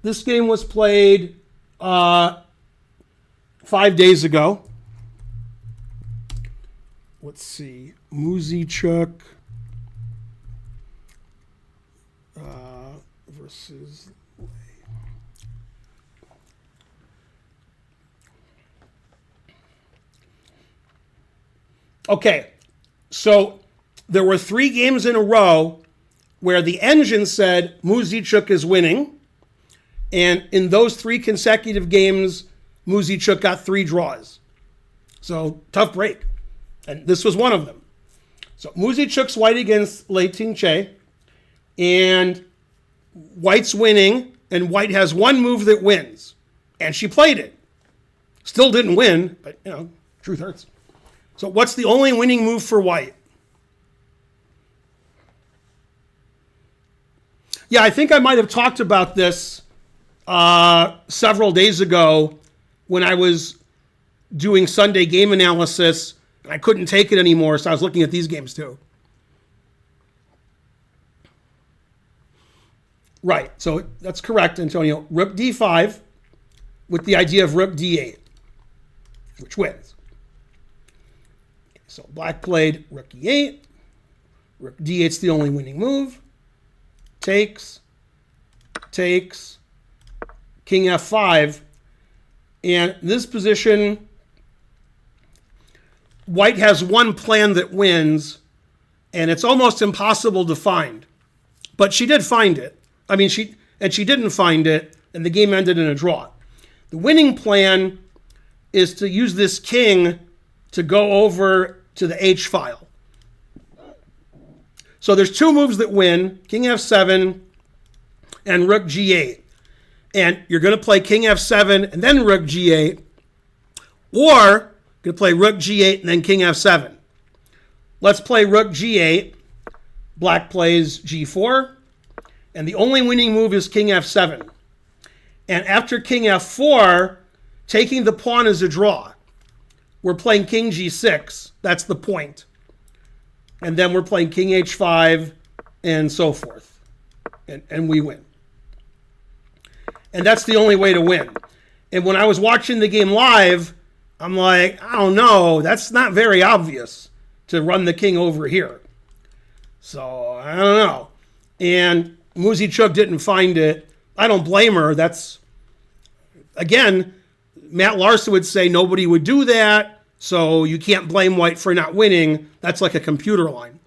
This game was played 5 days ago. Let's see. Muzychuk versus Lei. Okay, so there were 3 games in a row where the engine said Muzychuk is winning. And in those 3 consecutive games, Muzychuk got 3 draws. So tough break. And this was one of them. So Muzychuk's white against Lei Tingjie. And white's winning. And white has one move that wins. And she played it. Still didn't win, but truth hurts. So what's the only winning move for white? Yeah, I think I might have talked about this several days ago when I was doing Sunday game analysis. I couldn't take it anymore, so I was looking at these games too. Right, so that's correct, Antonio. Rook d5 with the idea of rook d8, which wins. So black played rook e8. Rook d8's the only winning move. Takes, takes, king f5. And this position, white has one plan that wins, and it's almost impossible to find. But she did find it. I mean, she didn't find it, and the game ended in a draw. The winning plan is to use this king to go over to the H file. So there's 2 moves that win, king f7 and rook g8. And you're going to play king f7 and then rook g8, or you're going to play rook g8 and then king f7. Let's play rook g8. Black plays g4, and the only winning move is king f7. And after king f4, taking the pawn is a draw. We're playing king g6. That's the point. And then we're playing king h5 and so forth. And we win. And that's the only way to win. And when I was watching the game live, I'm like, I don't know. That's not very obvious to run the king over here. So, I don't know. And Muzychuk didn't find it. I don't blame her. That's, again, Matt Larson would say nobody would do that. So you can't blame white for not winning. That's like a computer line.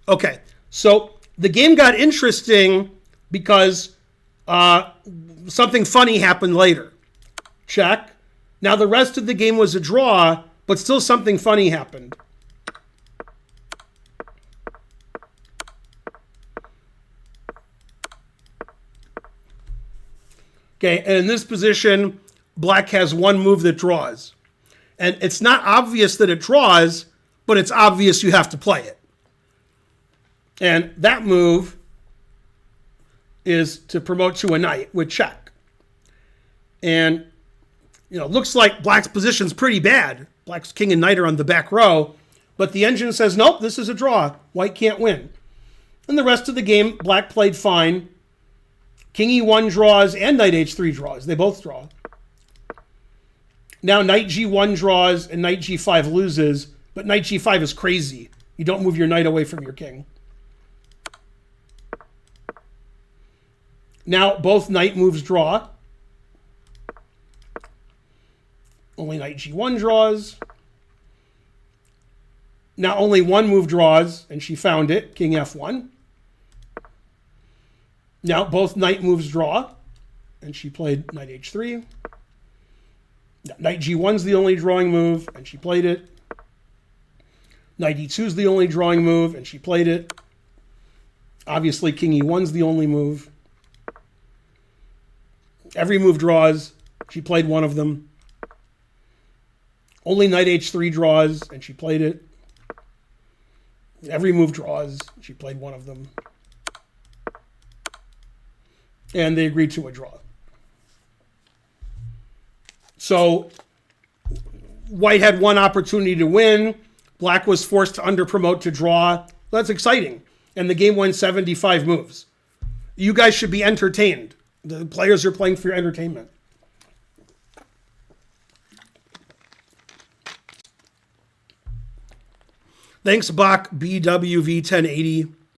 Okay, so the game got interesting because something funny happened later. Check. Now the rest of the game was a draw, but still something funny happened. Okay, and in this position, black has one move that draws. And it's not obvious that it draws, but it's obvious you have to play it. And that move is to promote to a knight with check. And, looks like black's position's pretty bad. Black's king and knight are on the back row. But the engine says, nope, this is a draw. White can't win. And the rest of the game, black played fine. King e1 draws and knight h3 draws. They both draw. Now knight g1 draws and knight g5 loses, but knight g5 is crazy. You don't move your knight away from your king. Now both knight moves draw. Only knight g1 draws. Now only one move draws, and she found it, king f1. Now both knight moves draw, and she played knight h3. Knight g1 is the only drawing move, and she played it. Knight e2 is the only drawing move, and she played it. Obviously, king e1 is the only move. Every move draws. She played one of them. Only knight h3 draws, and she played it. Every move draws. She played one of them. And they agreed to a draw. So white had one opportunity to win. Black was forced to under-promote to draw. That's exciting. And the game went 75 moves. You guys should be entertained. The players are playing for your entertainment. Thanks, Bach BWV1080.